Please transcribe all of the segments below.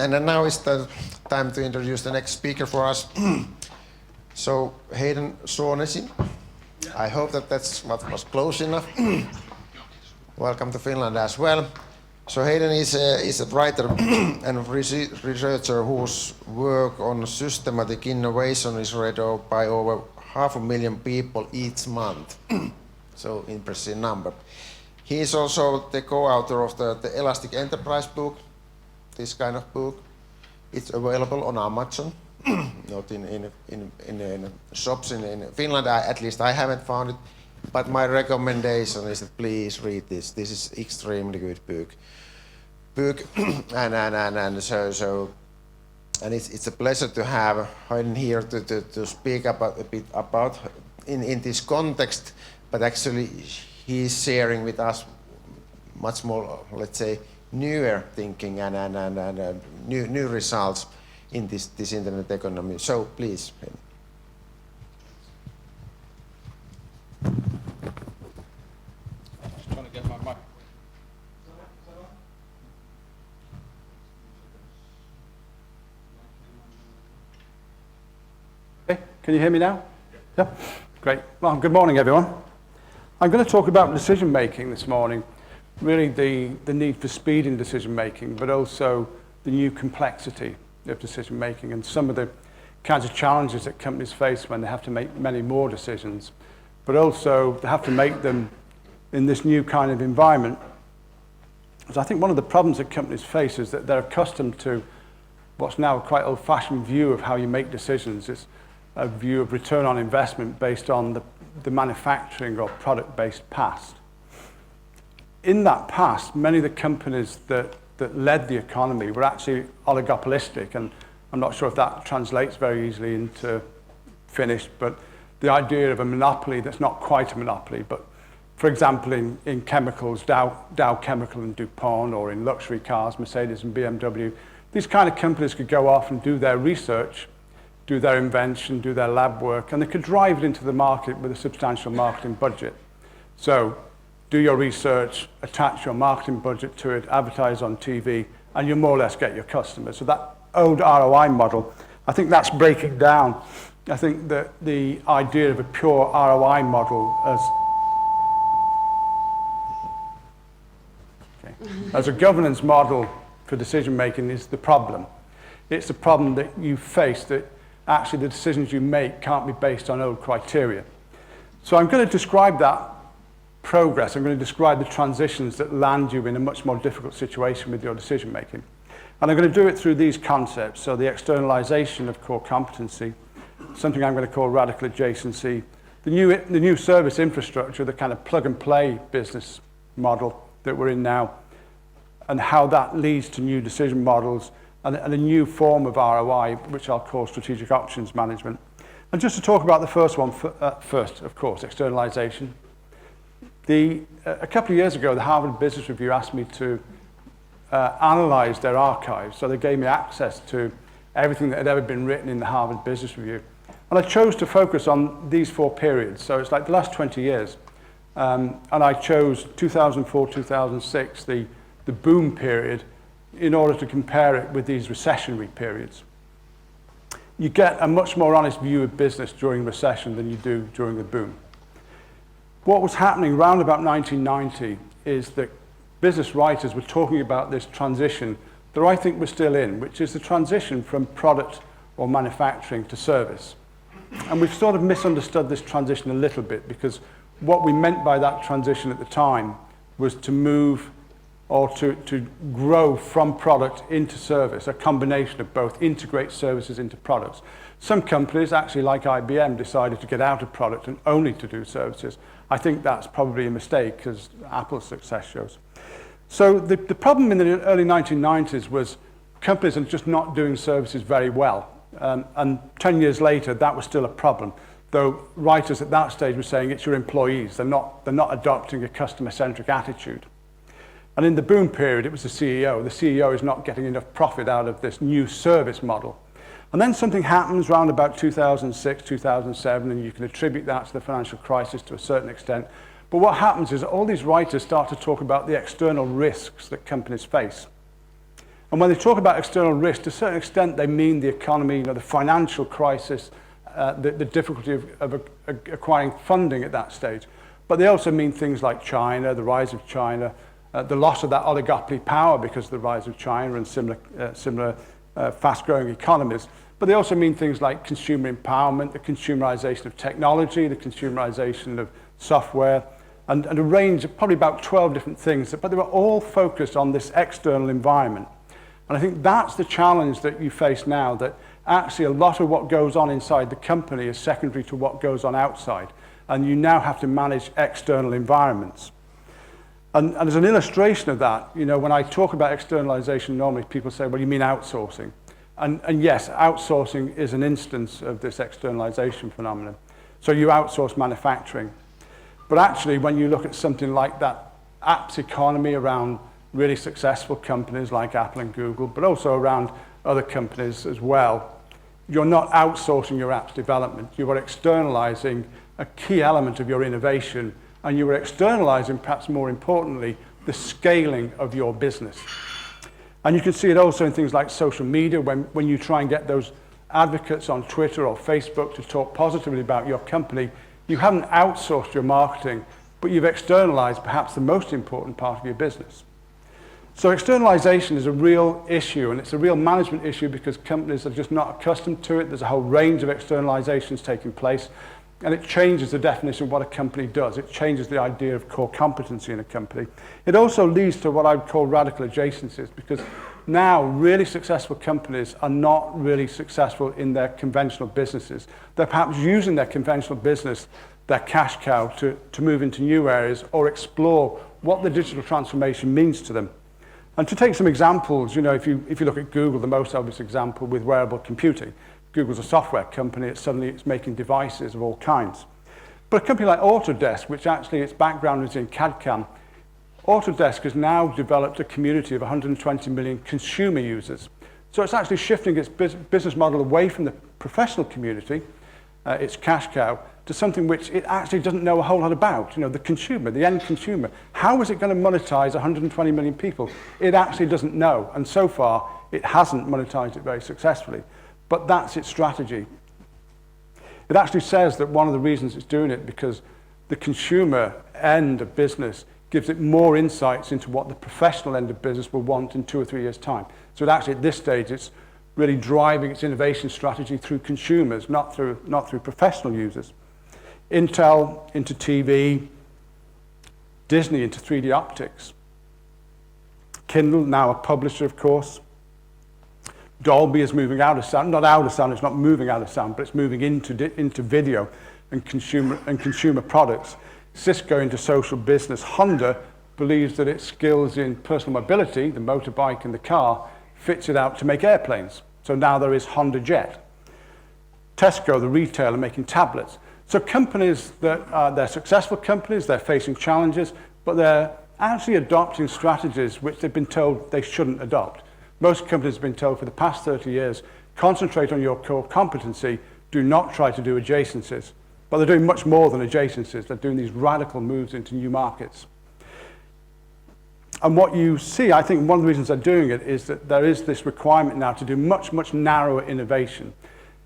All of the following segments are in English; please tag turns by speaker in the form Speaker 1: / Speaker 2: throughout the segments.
Speaker 1: And then now is the time to introduce the next speaker for us. So, Haydn Shaughnessy. I hope that that's what was close enough. Welcome to Finland as well. So Haydn is a writer and researcher whose work on systematic innovation is read by over 500,000 people each month. So impressive number. He is also the co-author of the Elastic Enterprise book, this kind of book. It's available on Amazon, not in shops in Finland. At least I haven't found it. But my recommendation is that please read this. This is extremely good book. And it's a pleasure to have Haydn here to speak about a bit about in this context. But actually, he's sharing with us much more, let's say, newer thinking and new results in this internet economy. So please.
Speaker 2: Just trying to get my mic. Okay, can you hear me now? Yeah, great. Well, good morning, everyone. I'm going to talk about decision making this morning. Really the need for speed in decision making, but also the new complexity of decision making and some of the kinds of challenges that companies face when they have to make many more decisions, but also they have to make them in this new kind of environment. So I think one of the problems that companies face is that they're accustomed to what's now a quite old-fashioned view of how you make decisions. It's a view of return on investment based on the manufacturing or product-based past. In that past, many of the companies that led the economy were actually oligopolistic, and I'm not sure if that translates very easily into Finnish, but the idea of a monopoly that's not quite a monopoly, but for example, in chemicals, Dow Chemical and DuPont, or in luxury cars, Mercedes and BMW, these kind of companies could go off and do their research, do their invention, do their lab work, and they could drive it into the market with a substantial marketing budget. So do your research, attach your marketing budget to it, advertise on TV, and you more or less get your customers. So that old ROI model, I think that's breaking down. I think that the idea of a pure ROI model as a governance model for decision making is the problem. It's the problem that you face, that actually the decisions you make can't be based on old criteria. So I'm going to describe that progress. I'm going to describe the transitions that land you in a much more difficult situation with your decision making. And I'm going to do it through these concepts. So the externalization of core competency, something I'm going to call radical adjacency, the new service infrastructure, the kind of plug and play business model that we're in now, and how that leads to new decision models and a new form of ROI, which I'll call strategic options management. And just to talk about the first one first, of course, externalization. A couple of years ago, the Harvard Business Review asked me to analyze their archives. So they gave me access to everything that had ever been written in the Harvard Business Review. And I chose to focus on these 4 periods. So it's like the last 20 years. And I chose 2004, 2006, the boom period, in order to compare it with these recessionary periods. You get a much more honest view of business during recession than you do during the boom. What was happening around about 1990 is that business writers were talking about this transition that I think we're still in, which is the transition from product or manufacturing to service. And we've sort of misunderstood this transition a little bit, because what we meant by that transition at the time was to move or to grow from product into service, a combination of both, integrate services into products. Some companies, actually like IBM, decided to get out of product and only to do services. I think that's probably a mistake, as Apple's success shows. So the problem in the early 1990s was companies are just not doing services very well. And 10 years later, that was still a problem, though writers at that stage were saying it's your employees. They're not adopting a customer-centric attitude. And in the boom period, it was the CEO. The CEO is not getting enough profit out of this new service model. And then something happens around about 2006, 2007, and you can attribute that to the financial crisis to a certain extent. But what happens is all these writers start to talk about the external risks that companies face. And when they talk about external risk, to a certain extent, they mean the economy, the financial crisis, the difficulty of acquiring funding at that stage. But they also mean things like China, the rise of China, the loss of that oligopoly power because of the rise of China and similar fast-growing economies. But they also mean things like consumer empowerment, the consumerization of technology, the consumerization of software, and a range of probably about 12 different things, but they were all focused on this external environment. And I think that's the challenge that you face now, that actually a lot of what goes on inside the company is secondary to what goes on outside. And you now have to manage external environments. And as an illustration of that, when I talk about externalization, normally people say, well, you mean outsourcing. And yes, outsourcing is an instance of this externalization phenomenon. So you outsource manufacturing. But actually, when you look at something like that apps economy around really successful companies like Apple and Google, but also around other companies as well, you're not outsourcing your apps development. You are externalizing a key element of your innovation, and you are externalizing, perhaps more importantly, the scaling of your business. And you can see it also in things like social media, when you try and get those advocates on Twitter or Facebook to talk positively about your company, you haven't outsourced your marketing, but you've externalized perhaps the most important part of your business. So externalization is a real issue, and it's a real management issue because companies are just not accustomed to it. There's a whole range of externalizations taking place, and it changes the definition of what a company does. It changes the idea of core competency in a company. It also leads to what I would call radical adjacencies, because now really successful companies are not really successful in their conventional businesses. They're perhaps using their conventional business, their cash cow, to move into new areas or explore what the digital transformation means to them. And to take some examples, if you look at Google, the most obvious example with wearable computing. Google's a software company, it's making devices of all kinds. But a company like Autodesk, which actually its background is in CAD/CAM, Autodesk has now developed a community of 120 million consumer users. So it's actually shifting its business model away from the professional community, its cash cow, to something which it actually doesn't know a whole lot about, the consumer, the end consumer. How is it going to monetize 120 million people? It actually doesn't know, and so far it hasn't monetized it very successfully. But that's its strategy. It actually says that one of the reasons it's doing it because the consumer end of business gives it more insights into what the professional end of business will want in 2 or 3 years' time. So it actually, at this stage, it's really driving its innovation strategy through consumers, not through professional users. Intel into TV, Disney into 3D optics. Kindle, now a publisher, of course. Dolby is moving out of sound, not out of sound, it's not moving out of sound, but it's moving into video and consumer products. Cisco into social business. Honda believes that its skills in personal mobility, the motorbike and the car, fits it out to make airplanes. So now there is Honda Jet. Tesco, the retailer, making tablets. So companies they're successful companies, they're facing challenges, but they're actually adopting strategies which they've been told they shouldn't adopt. Most companies have been told for the past 30 years, concentrate on your core competency, do not try to do adjacencies. But they're doing much more than adjacencies. They're doing these radical moves into new markets. And what you see, I think one of the reasons they're doing it is that there is this requirement now to do much, much narrower innovation.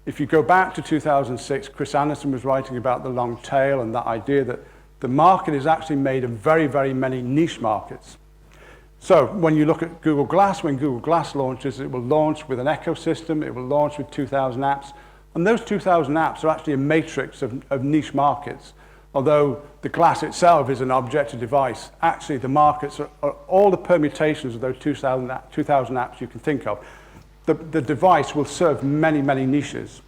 Speaker 2: If you go back to 2006, Chris Anderson was writing about the long tail and that idea that the market is actually made of very, very many niche markets. So when you look at Google Glass, when Google Glass launches, it will launch with an ecosystem, it will launch with 2,000 apps, and those 2,000 apps are actually a matrix of niche markets. Although the glass itself is an object, a device, actually the markets are all the permutations of those 2,000 apps you can think of. The device will serve many, many niches.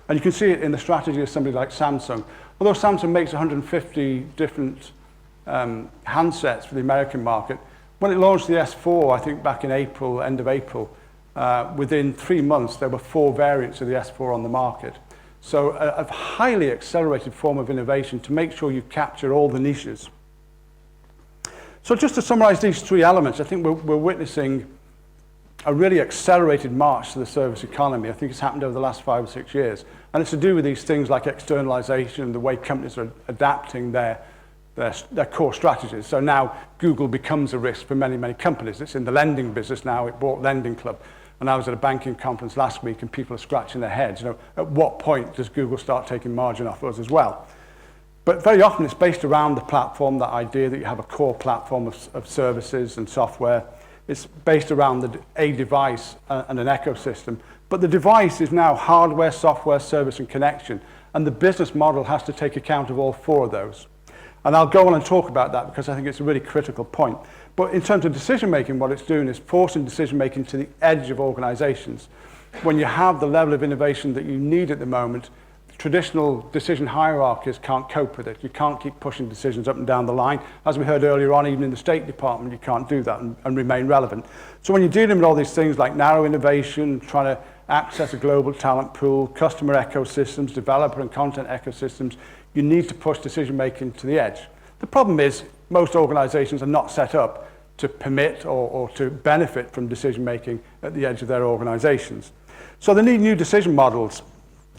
Speaker 2: And you can see it in the strategy of somebody like Samsung. Although Samsung makes 150 different handsets for the American market, when it launched the S4, I think back in April, end of April, within 3 months there were 4 variants of the S4 on the market. So a highly accelerated form of innovation to make sure you capture all the niches. So just to summarize these 3 elements, I think we're witnessing a really accelerated march to the service economy. I think it's happened over the last 5 or 6 years. And it's to do with these things like externalization, the way companies are adapting their their core strategies. So now Google becomes a risk for many, many companies. It's in the lending business now. It bought Lending Club. And I was at a banking conference last week, and people are scratching their heads. You know, at what point does Google start taking margin off us as well? But very often it's based around the platform, that idea that you have a core platform of services and software. It's based around a device and an ecosystem. But the device is now hardware, software, service, and connection. And the business model has to take account of all four of those. And I'll go on and talk about that because I think it's a really critical point. But in terms of decision-making, what it's doing is forcing decision-making to the edge of organizations. When you have the level of innovation that you need at the moment, traditional decision hierarchies can't cope with it. You can't keep pushing decisions up and down the line. As we heard earlier on, even in the State Department, you can't do that and remain relevant. So when you're dealing with all these things like narrow innovation, trying to access a global talent pool, customer ecosystems, developer and content ecosystems, you need to push decision-making to the edge. The problem is most organizations are not set up to permit or to benefit from decision-making at the edge of their organizations. So they need new decision models.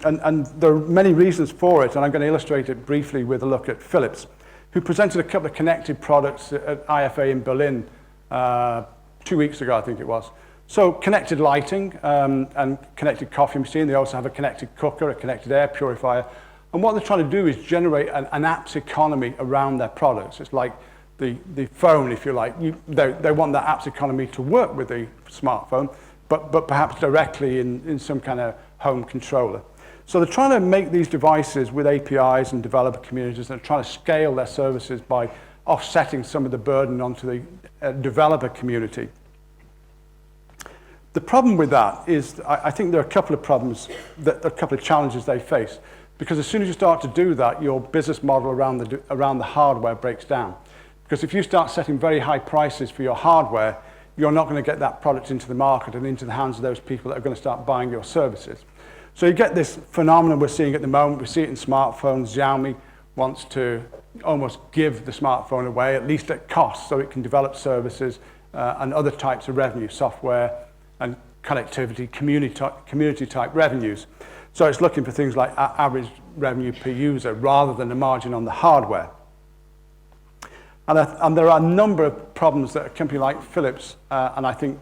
Speaker 2: And there are many reasons for it, and I'm going to illustrate it briefly with a look at Philips, who presented a couple of connected products at IFA in Berlin 2 weeks ago, I think it was. So connected lighting and connected coffee machine. They also have a connected cooker, a connected air purifier. And what they're trying to do is generate an apps economy around their products. It's like the phone, if you like. They want that apps economy to work with the smartphone, but perhaps directly in some kind of home controller. So they're trying to make these devices with APIs and developer communities. They're trying to scale their services by offsetting some of the burden onto the developer community. The problem with that is, I think there are a couple of problems, a couple of challenges they face. Because as soon as you start to do that, your business model around the hardware breaks down. Because if you start setting very high prices for your hardware, you're not going to get that product into the market and into the hands of those people that are going to start buying your services. So you get this phenomenon we're seeing at the moment. We see it in smartphones. Xiaomi wants to almost give the smartphone away, at least at cost, so it can develop services and other types of revenue, software and connectivity, community type revenues. So it's looking for things like average revenue per user rather than a margin on the hardware. And there are a number of problems that a company like Philips, and I think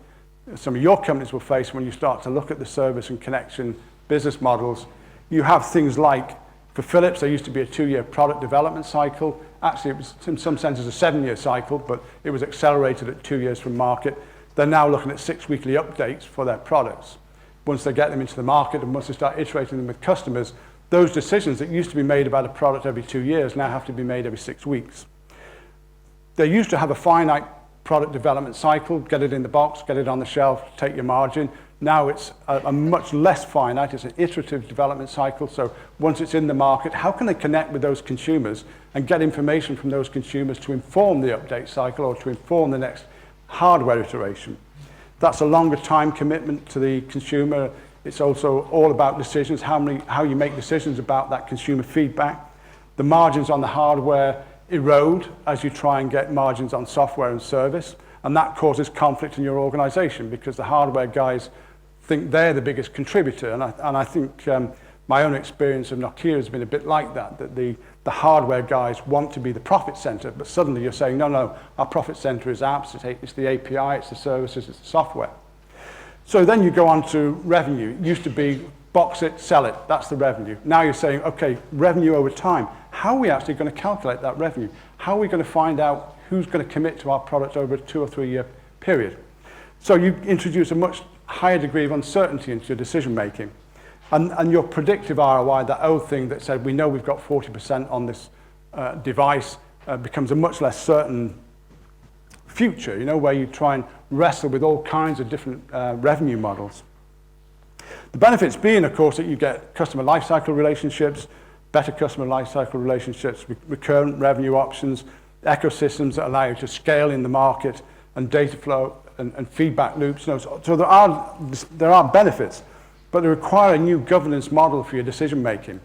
Speaker 2: some of your companies will face when you start to look at the service and connection business models. You have things like, for Philips, there used to be a 2-year product development cycle. Actually, it was in some senses a 7-year cycle, but it was accelerated at 2 years from market. They're now looking at 6 weekly updates for their products. Once they get them into the market and once they start iterating them with customers, those decisions that used to be made about a product every 2 years now have to be made every 6 weeks. They used to have a finite product development cycle, get it in the box, get it on the shelf, take your margin. Now it's a much less finite, it's an iterative development cycle. So once it's in the market, how can they connect with those consumers and get information from those consumers to inform the update cycle or to inform the next hardware iteration? That's a longer time commitment to the consumer. It's also all about decisions, how you make decisions about that consumer feedback. The margins on the hardware erode as you try and get margins on software and service, and that causes conflict in your organization because the hardware guys think they're the biggest contributor, and I think my own experience of Nokia has been a bit like that the hardware guys want to be the profit center, but suddenly you're saying, no, our profit center is apps, it's the API, it's the services, it's the software. So then you go on to revenue. It used to be box it, sell it, that's the revenue. Now you're saying, okay, revenue over time. How are we actually going to calculate that revenue? How are we going to find out who's going to commit to our product over a 2 or 3 year period? So you introduce a much higher degree of uncertainty into your decision making. And your predictive ROI, that old thing that said, we know we've got 40% on this device, becomes a much less certain future, you know, where you try and wrestle with all kinds of different revenue models. The benefits being, of course, that you get customer lifecycle relationships, better customer lifecycle relationships, recurrent revenue options, ecosystems that allow you to scale in the market, and data flow and feedback loops. You know, so there are benefits, but they require a new governance model for your decision making.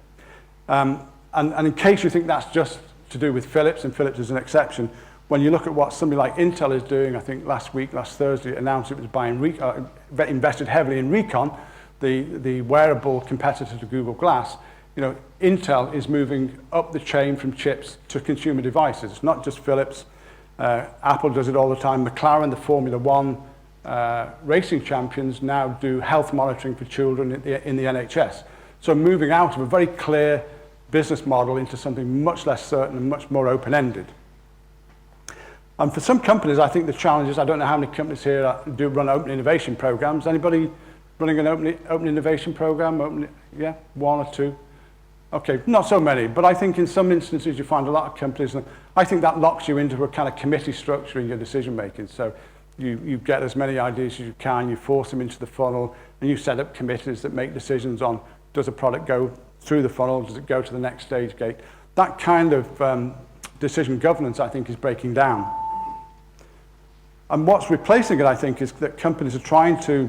Speaker 2: And in case you think that's just to do with Philips, and Philips is an exception, when you look at what somebody like Intel is doing, I think last Thursday, it announced it was invested heavily in Recon, the wearable competitor to Google Glass. Intel is moving up the chain from chips to consumer devices. It's not just Philips. Apple does it all the time. McLaren, the Formula One racing champions, now do health monitoring for children in the NHS. So moving out of a very clear business model into something much less certain and much more open-ended. And for some companies, I think the challenge is, I don't know how many companies here do run open innovation programs. Anybody running an open innovation program? Yeah, one or two? Okay, not so many, but I think in some instances you find a lot of companies, and I think that locks you into a kind of committee structure in your decision making. So you get as many ideas as you can, you force them into the funnel, and you set up committees that make decisions on, does a product go through the funnel, does it go to the next stage gate? That kind of decision governance, I think, is breaking down. And what's replacing it, I think, is that companies are trying to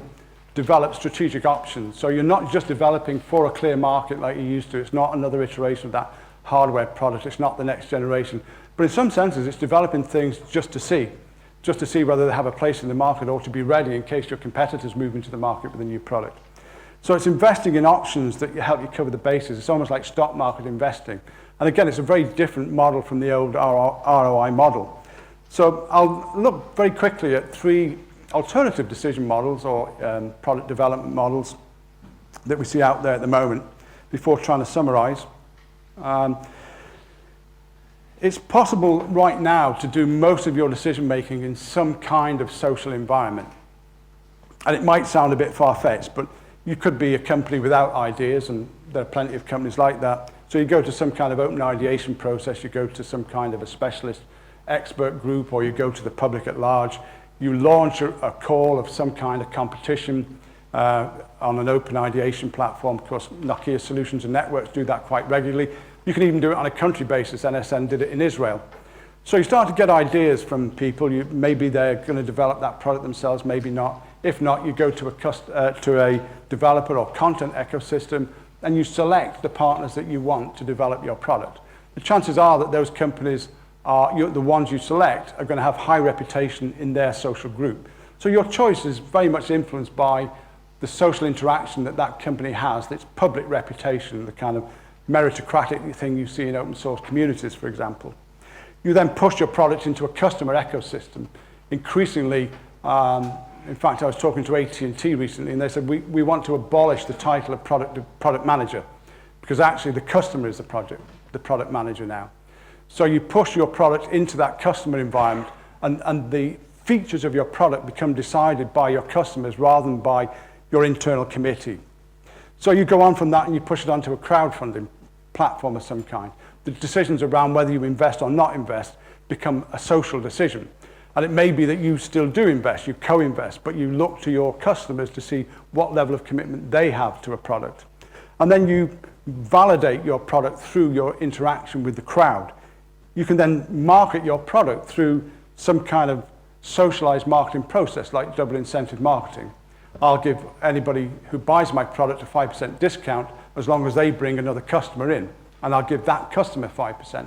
Speaker 2: develop strategic options. So you're not just developing for a clear market like you used to. It's not another iteration of that hardware product. It's not the next generation. But in some senses, it's developing things just to see whether they have a place in the market or to be ready in case your competitors move into the market with a new product. So it's investing in options that help you cover the bases. It's almost like stock market investing. And again, it's a very different model from the old ROI model. So I'll look very quickly at three alternative decision models or product development models that we see out there at the moment before trying to summarize. It's possible right now to do most of your decision making in some kind of social environment. And it might sound a bit far-fetched, but you could be a company without ideas, and there are plenty of companies like that. So you go to some kind of open ideation process, you go to some kind of a specialist expert group, or you go to the public at large. You launch a call of some kind of competition on an open ideation platform. Of course, Nokia Solutions and Networks do that quite regularly. You can even do it on a country basis. NSN did it in Israel. So you start to get ideas from people. Maybe they're going to develop that product themselves, maybe not. If not, you go to a developer or content ecosystem, and you select the partners that you want to develop your product. The chances are that those companies the ones you select are going to have high reputation in their social group. So your choice is very much influenced by the social interaction that company has, its public reputation, the kind of meritocratic thing you see in open source communities, for example. You then push your product into a customer ecosystem. Increasingly, in fact, I was talking to AT&T recently, and they said, we want to abolish the title of product manager, because actually the customer is the product manager now. So you push your product into that customer environment, and the features of your product become decided by your customers rather than by your internal committee. So you go on from that and you push it onto a crowdfunding platform of some kind. The decisions around whether you invest or not invest become a social decision. And it may be that you still do invest, you co-invest, but you look to your customers to see what level of commitment they have to a product. And then you validate your product through your interaction with the crowd. You can then market your product through some kind of socialized marketing process like double incentive marketing. I'll give anybody who buys my product a 5% discount as long as they bring another customer in, and I'll give that customer 5%.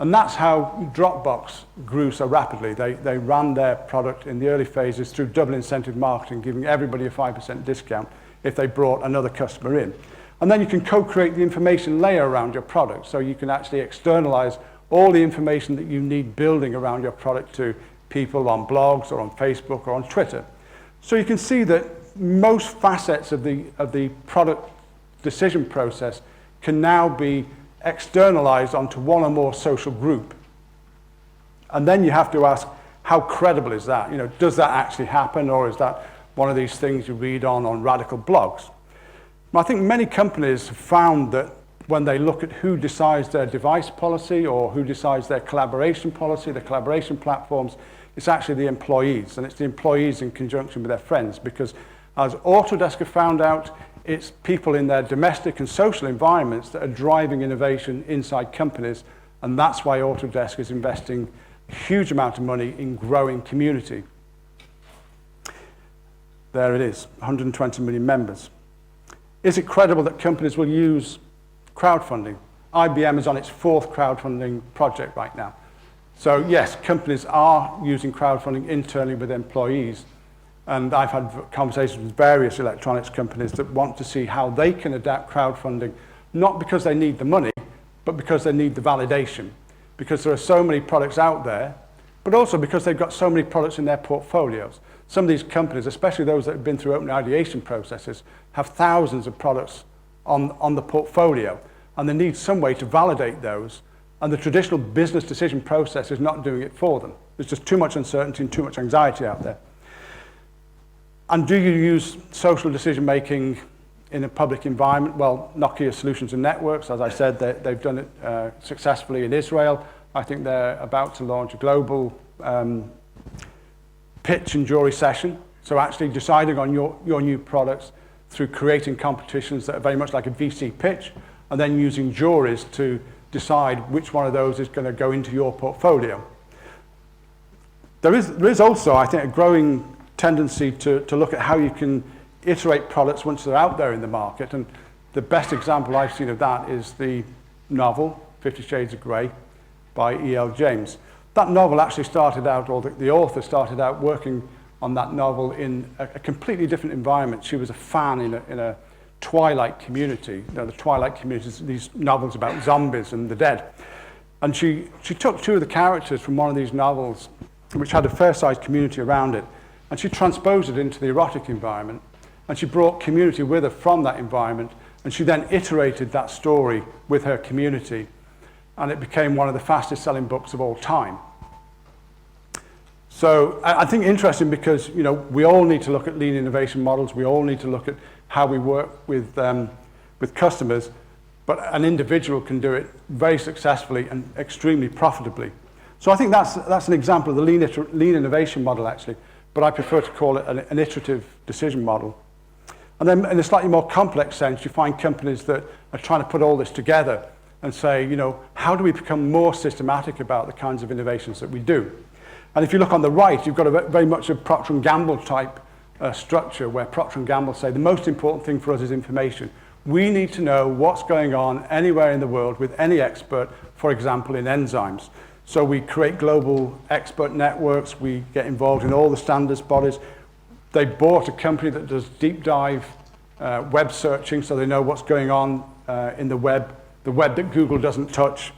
Speaker 2: And that's how Dropbox grew so rapidly. They ran their product in the early phases through double incentive marketing, giving everybody a 5% discount if they brought another customer in. And then you can co-create the information layer around your product, so you can actually externalize all the information that you need building around your product to people on blogs or on Facebook or on Twitter. So you can see that most facets of the product decision process can now be externalized onto one or more social group. And then you have to ask, how credible is that? Does that actually happen, or is that one of these things you read on radical blogs? I think many companies have found that when they look at who decides their device policy or who decides their collaboration policy, the collaboration platforms, it's actually the employees, and it's the employees in conjunction with their friends, because as Autodesk have found out, it's people in their domestic and social environments that are driving innovation inside companies, and that's why Autodesk is investing a huge amount of money in growing community. There it is, 120 million members. Is it credible that companies will use crowdfunding? IBM is on its 4th crowdfunding project right now. So yes, companies are using crowdfunding internally with employees. And I've had conversations with various electronics companies that want to see how they can adapt crowdfunding not because they need the money, but because they need the validation. Because there are so many products out there, but also because they've got so many products in their portfolios. Some of these companies, especially those that have been through open ideation processes, have thousands of products on the portfolio, and they need some way to validate those, and the traditional business decision process is not doing it for them. There's just too much uncertainty and too much anxiety out there. And do you use social decision making in a public environment? Well, Nokia Solutions and Networks, as I said, they've done it successfully in Israel. I think they're about to launch a global pitch and jury session. So actually deciding on your new products through creating competitions that are very much like a VC pitch, and then using juries to decide which one of those is going to go into your portfolio. There is also, I think, a growing tendency to look at how you can iterate products once they're out there in the market. And the best example I've seen of that is the novel, 50 Shades of Grey, by E.L. James. That novel actually started out, or the author started out working on that novel in a completely different environment. She was a fan in a Twilight community. You know, the Twilight community is these novels about zombies and the dead. And she took two of the characters from one of these novels, which had a fair-sized community around it, and she transposed it into the erotic environment. And she brought community with her from that environment, and she then iterated that story with her community. And it became one of the fastest selling books of all time. So I think interesting because, you know, we all need to look at lean innovation models. We all need to look at how we work with customers, but an individual can do it very successfully and extremely profitably. So I think that's an example of the lean innovation model, actually, but I prefer to call it an iterative decision model. And then in a slightly more complex sense, you find companies that are trying to put all this together and say, you know, how do we become more systematic about the kinds of innovations that we do? And if you look on the right, you've got very much a Procter & Gamble type structure where Procter & Gamble say the most important thing for us is information. We need to know what's going on anywhere in the world with any expert, for example, in enzymes. So we create global expert networks. We get involved in all the standards bodies. They bought a company that does deep dive web searching, so they know what's going on in the web that Google doesn't touch.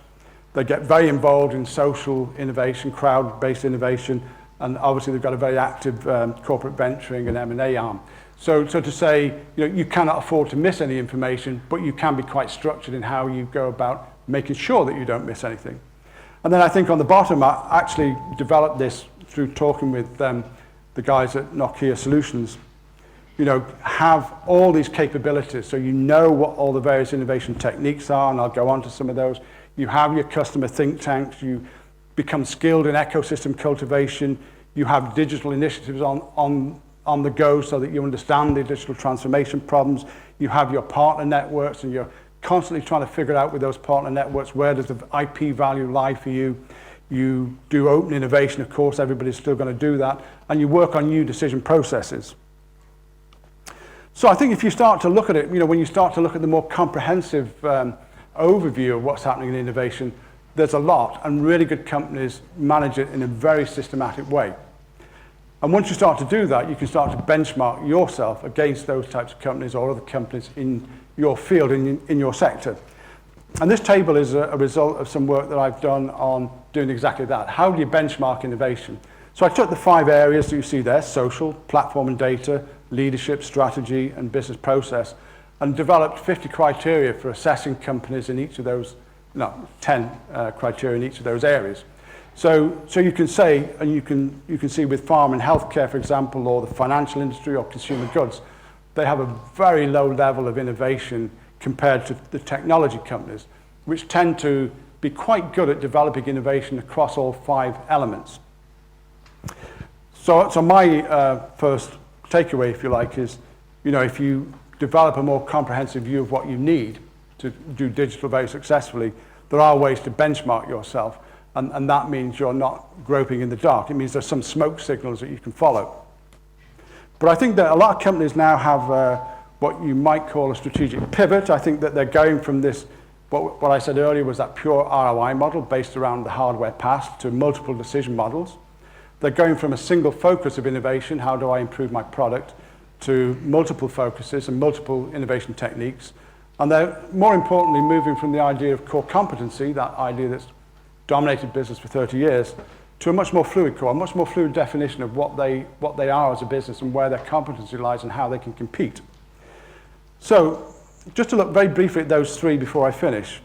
Speaker 2: They get very involved in social innovation, crowd-based innovation, and obviously they've got a very active corporate venturing and M&A arm. So to say, you know, you cannot afford to miss any information, but you can be quite structured in how you go about making sure that you don't miss anything. And then I think on the bottom, I actually developed this through talking with the guys at Nokia Solutions. You know, have all these capabilities, so you know what all the various innovation techniques are, and I'll go on to some of those. You have your customer think tanks, you become skilled in ecosystem cultivation, you have digital initiatives on the go so that you understand the digital transformation problems, you have your partner networks, and you're constantly trying to figure out with those partner networks where does the IP value lie for you. You do open innovation, of course, everybody's still going to do that, and you work on new decision processes. So I think if you start to look at it, you know, when you start to look at the more comprehensive overview of what's happening in innovation, there's a lot, and really good companies manage it in a very systematic way. And once you start to do that, you can start to benchmark yourself against those types of companies or other companies in your field, in your sector. And this table is a result of some work that I've done on doing exactly that. How do you benchmark innovation? So I took the 5 areas that you see there, social, platform and data, leadership, strategy, and business process, and developed 50 criteria for assessing companies in each of those, 10 criteria in each of those areas. So you can say, and you can see with pharma and healthcare, for example, or the financial industry or consumer goods, they have a very low level of innovation compared to the technology companies, which tend to be quite good at developing innovation across all 5 elements. So my first takeaway, if you like, is, you know, if you develop a more comprehensive view of what you need to do digital very successfully, there are ways to benchmark yourself, and that means you're not groping in the dark. It means there's some smoke signals that you can follow. But I think that a lot of companies now have what you might call a strategic pivot. I think that they're going from this, what I said earlier was that pure ROI model based around the hardware past, to multiple decision models. They're going from a single focus of innovation, how do I improve my product, to multiple focuses and multiple innovation techniques. And they're, more importantly, moving from the idea of core competency, that idea that's dominated business for 30 years, to a much more fluid core, a much more fluid definition of what they are as a business and where their competency lies and how they can compete. So, just to look very briefly at those three before I finish,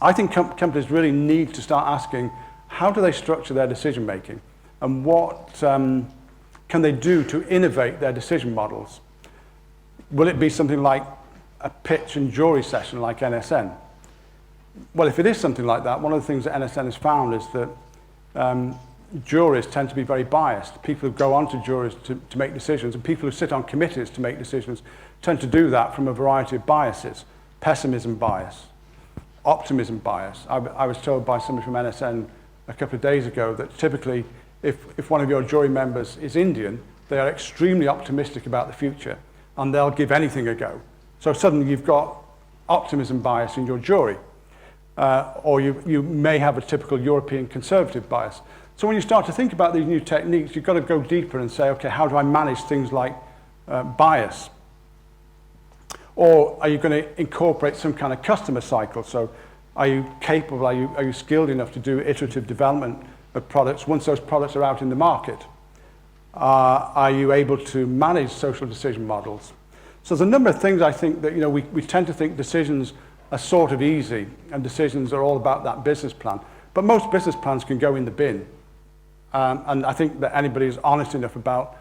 Speaker 2: I think companies really need to start asking, how do they structure their decision making? And what can they do to innovate their decision models? Will it be something like a pitch and jury session like NSN? Well, if it is something like that, one of the things that NSN has found is that juries tend to be very biased. People who go on to juries to make decisions, and people who sit on committees to make decisions, tend to do that from a variety of biases. Pessimism bias, optimism bias. I was told by somebody from NSN a couple of days ago that typically if one of your jury members is Indian, they are extremely optimistic about the future and they'll give anything a go. So suddenly you've got optimism bias in your jury. Or you may have a typical European conservative bias. So when you start to think about these new techniques, you've got to go deeper and say, okay, how do I manage things like bias? Or are you going to incorporate some kind of customer cycle? So are you capable, are you skilled enough to do iterative development of products once those products are out in the market? Are you able to manage social decision models? So there's a number of things I think that, we tend to think decisions are sort of easy and decisions are all about that business plan. But most business plans can go in the bin. And I think that anybody who's honest enough about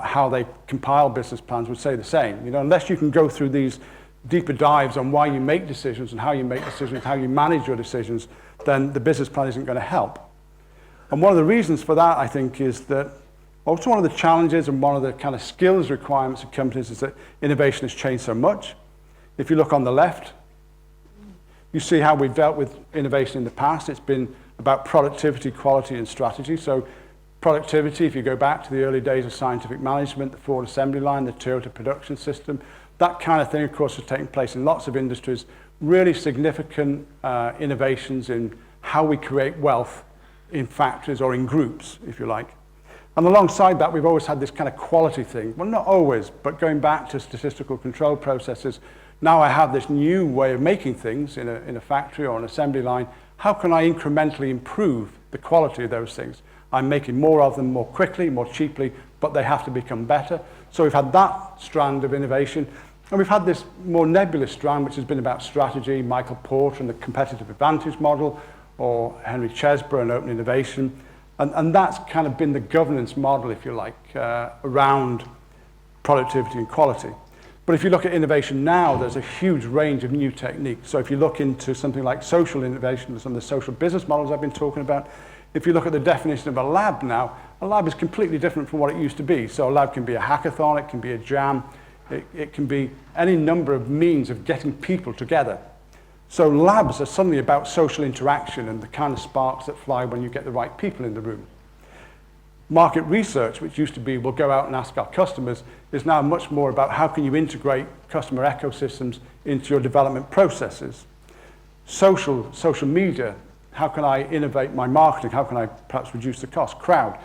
Speaker 2: how they compile business plans would say the same. Unless you can go through these deeper dives on why you make decisions and how you make decisions, how you manage your decisions, then the business plan isn't going to help. And one of the reasons for that, I think, is that also one of the challenges and one of the kind of skills requirements of companies is that innovation has changed so much. If you look on the left, you see how we've dealt with innovation in the past. It's been about productivity, quality, and strategy. So productivity, if you go back to the early days of scientific management, the Ford assembly line, the Toyota production system, that kind of thing, of course, has taken place in lots of industries. Really significant innovations in how we create wealth in factories or in groups, if you like. And alongside that, we've always had this kind of quality thing. Well, not always, but going back to statistical control processes, now I have this new way of making things in a factory or an assembly line. How can I incrementally improve the quality of those things? I'm making more of them more quickly, more cheaply, but they have to become better. So we've had that strand of innovation. And we've had this more nebulous strand, which has been about strategy, Michael Porter and the competitive advantage model, or Henry Chesbrough and open innovation. And that's kind of been the governance model, if you like, around productivity and quality. But if you look at innovation now, there's a huge range of new techniques. So if you look into something like social innovation, some of the social business models I've been talking about, if you look at the definition of a lab now, a lab is completely different from what it used to be. So a lab can be a hackathon, it can be a jam, it can be any number of means of getting people together. So labs are suddenly about social interaction and the kind of sparks that fly when you get the right people in the room. Market research, which used to be we'll go out and ask our customers, is now much more about how can you integrate customer ecosystems into your development processes. Social media, how can I innovate my marketing? How can I perhaps reduce the cost? Crowd,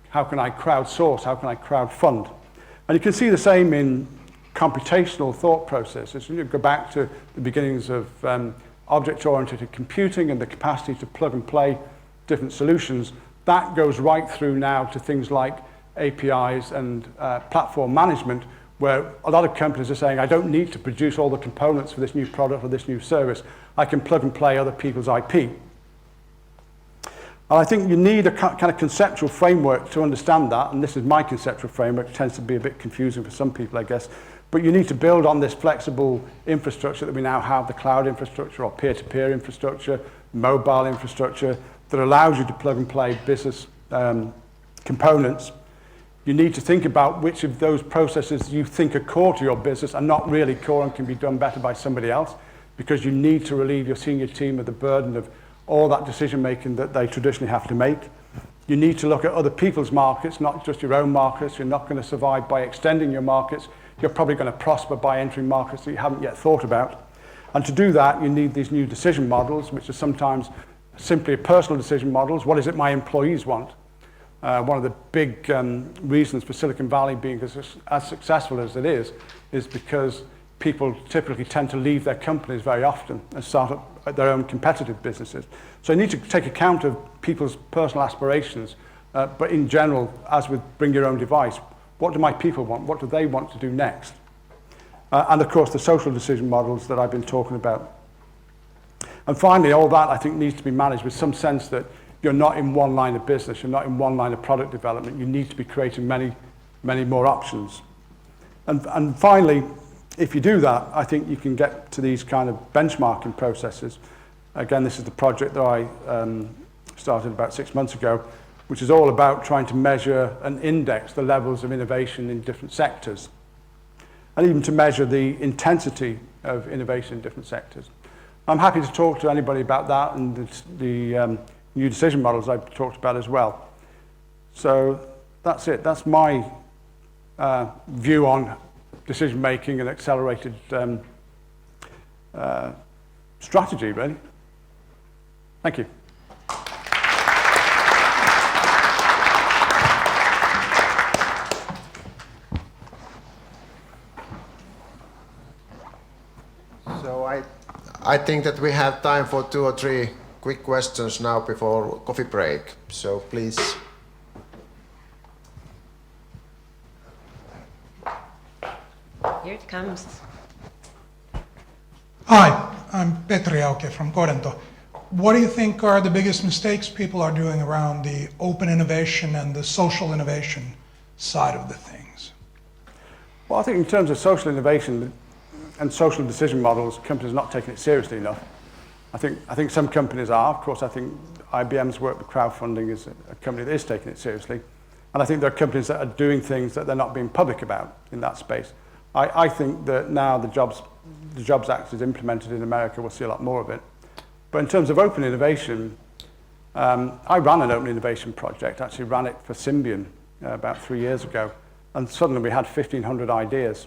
Speaker 2: how can I crowdsource? How can I crowdfund? And you can see the same in computational thought processes. You go back to the beginnings of object-oriented computing and the capacity to plug and play different solutions. That goes right through now to things like APIs and platform management, where a lot of companies are saying, I don't need to produce all the components for this new product or this new service. I can plug and play other people's IP. And I think you need a kind of conceptual framework to understand that, and this is my conceptual framework. It tends to be a bit confusing for some people, I guess. But you need to build on this flexible infrastructure that we now have, the cloud infrastructure or peer-to-peer infrastructure, mobile infrastructure, that allows you to plug and play business components. You need to think about which of those processes you think are core to your business are not really core and can be done better by somebody else, because you need to relieve your senior team of the burden of all that decision making that they traditionally have to make. You need to look at other people's markets, not just your own markets. You're not going to survive by extending your markets. You're probably going to prosper by entering markets that you haven't yet thought about. And to do that, you need these new decision models, which are sometimes simply personal decision models. What is it my employees want? One of the big reasons for Silicon Valley being as successful as it is because people typically tend to leave their companies very often and start up their own competitive businesses. So you need to take account of people's personal aspirations, but in general, as with bring your own device, what do my people want? What do they want to do next? And of course, the social decision models that I've been talking about. And finally, all that I think needs to be managed with some sense that you're not in one line of business, you're not in one line of product development, you need to be creating many, many more options. And finally, if you do that, I think you can get to these kind of benchmarking processes. Again, this is the project that I started about 6 months ago, which is all about trying to measure and index the levels of innovation in different sectors, and even to measure the intensity of innovation in different sectors. I'm happy to talk to anybody about that and the new decision models I've talked about as well. So that's it. That's my view on decision making and accelerated strategy, really. Thank you.
Speaker 1: So I think that we have time for 2 or 3 quick questions now before coffee break. So please.
Speaker 3: Here it comes.
Speaker 4: Hi, I'm Petri Auke from Kodento. What do you think are the biggest mistakes people are doing around the open innovation and the social innovation side of the things?
Speaker 2: Well, I think in terms of social innovation and social decision models, companies are not taking it seriously enough. I think some companies are. Of course, I think IBM's work with crowdfunding is a company that is taking it seriously. And I think there are companies that are doing things that they're not being public about in that space. I think that now the Jobs Act is implemented in America, we'll see a lot more of it. But in terms of open innovation, I ran an open innovation project, actually ran it for Symbian about 3 years ago, and suddenly we had 1,500 ideas.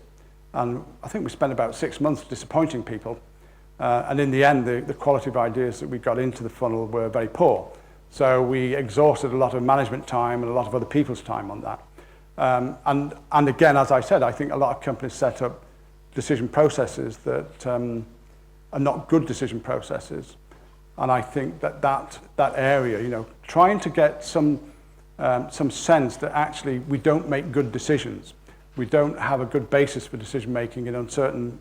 Speaker 2: And I think we spent about 6 months disappointing people. And in the end, the quality of ideas that we got into the funnel were very poor. So we exhausted a lot of management time and a lot of other people's time on that. And again, as I said, I think a lot of companies set up decision processes that are not good decision processes. And I think that area, trying to get some sense that actually we don't make good decisions. We don't have a good basis for decision making in uncertain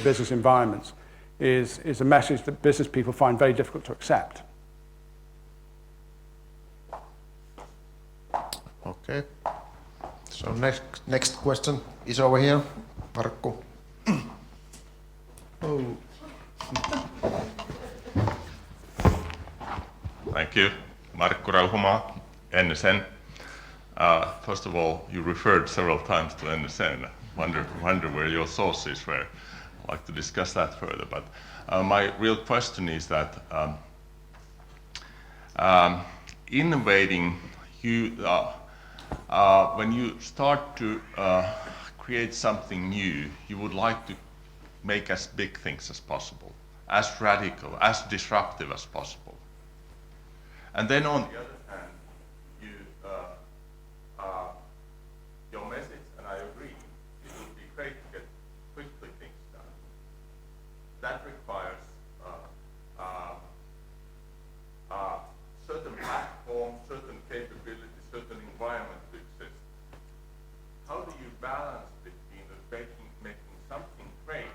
Speaker 2: business environments is a message that business people find very difficult to accept.
Speaker 1: Okay. So next question is over here, Markku.
Speaker 5: Oh. Thank you. Markku Rauhumaa, NSN. First of all, you referred several times to NSN. Wonder where your sources were. I'd like to discuss that further. But my real question is that innovating, when you start to create something new, you would like to make as big things as possible, as radical, as disruptive as possible. And then on the other hand, your message, and I agree, it would be great to get quickly things done. That requires certain platform, certain capability, certain environment to exist. How do you balance between making something great,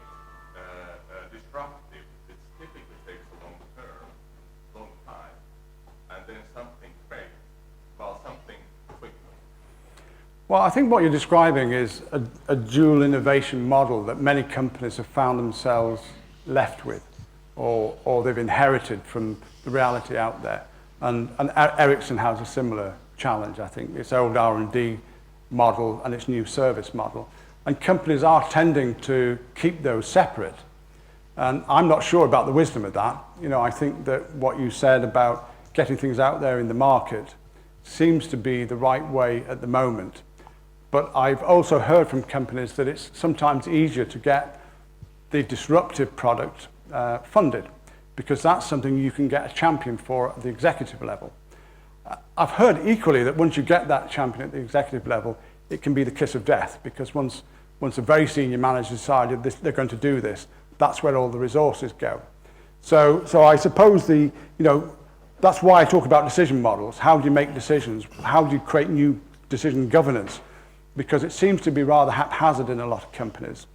Speaker 5: disruptive, which typically takes a long time, and then something great, something quick?
Speaker 2: Well, I think what you're describing is a dual innovation model that many companies have found themselves left with, or they've inherited from the reality out there. And Ericsson has a similar challenge, I think. Its old R&D model and its new service model. And companies are tending to keep those separate. And I'm not sure about the wisdom of that. I think that what you said about getting things out there in the market seems to be the right way at the moment. But I've also heard from companies that it's sometimes easier to get the disruptive product funded, because that's something you can get a champion for at the executive level. I've heard equally that once you get that champion at the executive level, it can be the kiss of death, because once once a very senior manager decided they're going to do this, that's where all the resources go. So I suppose that's why I talk about decision models. How do you make decisions? How do you create new decision governance? Because it seems to be rather haphazard in a lot of companies.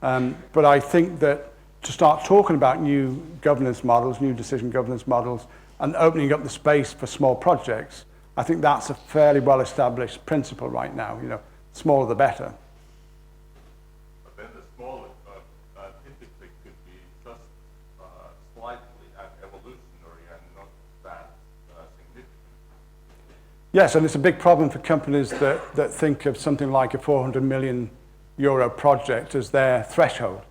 Speaker 2: But I think that to start talking about new governance models, new decision governance models, and opening up the space for small projects, I think that's a fairly well-established principle right now. Smaller the better.
Speaker 5: But then the smallest typically could be just slightly evolutionary and not that significant.
Speaker 2: Yes, and it's a big problem for companies that think of something like a 400 million euro project as their threshold.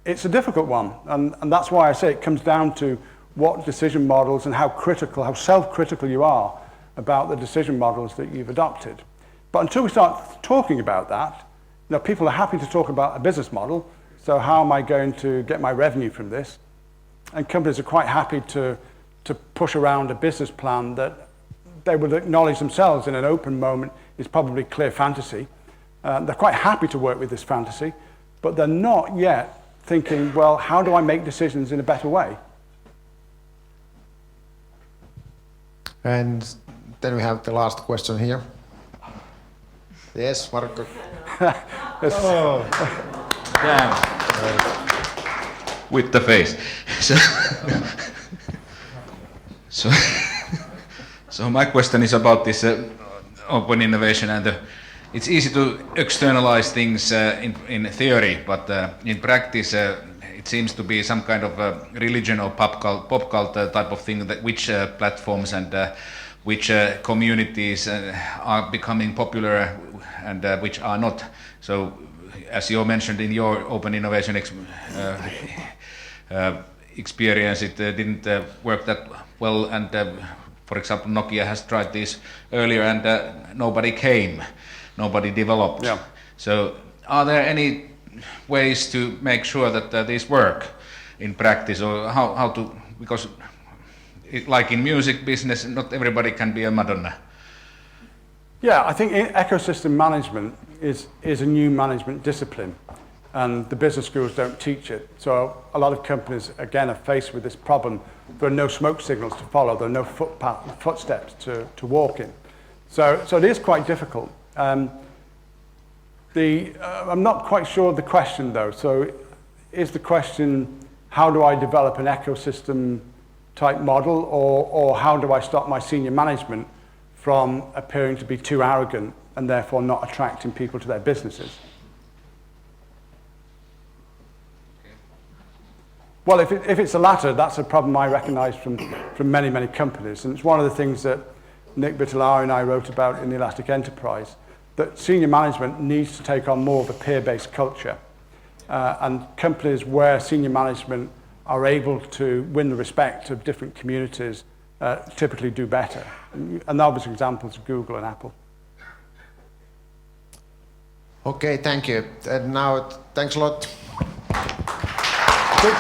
Speaker 2: It's a difficult one, and that's why I say it comes down to what decision models and how self-critical you are about the decision models that you've adopted. But until we start talking about that, people are happy to talk about a business model, so how am I going to get my revenue from this? And companies are quite happy to push around a business plan that they would acknowledge themselves in an open moment is probably clear fantasy. They're quite happy to work with this fantasy, but they're not yet thinking, well, how do I make decisions in a better way?
Speaker 1: And then we have the last question here. Yes, Marco.
Speaker 6: Damn. With the face. So my question is about this open innovation, and it's easy to externalize things in theory, but in practice it seems to be some kind of religion or pop cult type of thing, that which platforms and which communities are becoming popular and which are not. So as you mentioned in your open innovation experience, it didn't work that well, and for example Nokia has tried this earlier and nobody developed.
Speaker 2: Yeah.
Speaker 6: So are there any ways to make sure that these work in practice, or how to, because like in music business, not everybody can be a Madonna.
Speaker 2: Yeah, I think ecosystem management is a new management discipline, and the business schools don't teach it. So a lot of companies, again, are faced with this problem. There are no smoke signals to follow. There are no footsteps to walk in. So it is quite difficult. I'm not quite sure of the question, though. So is the question, how do I develop an ecosystem type model, or how do I stop my senior management from appearing to be too arrogant and therefore not attracting people to their businesses? Well, if it's the latter, that's a problem I recognize from many, many companies. And it's one of the things that Nick Bitalari and I wrote about in the Elastic Enterprise, that senior management needs to take on more of a peer-based culture. And companies where senior management are able to win the respect of different communities typically do better. And the obvious examples are Google and Apple.
Speaker 1: Okay, thank you. And now, thanks a lot.
Speaker 2: Good.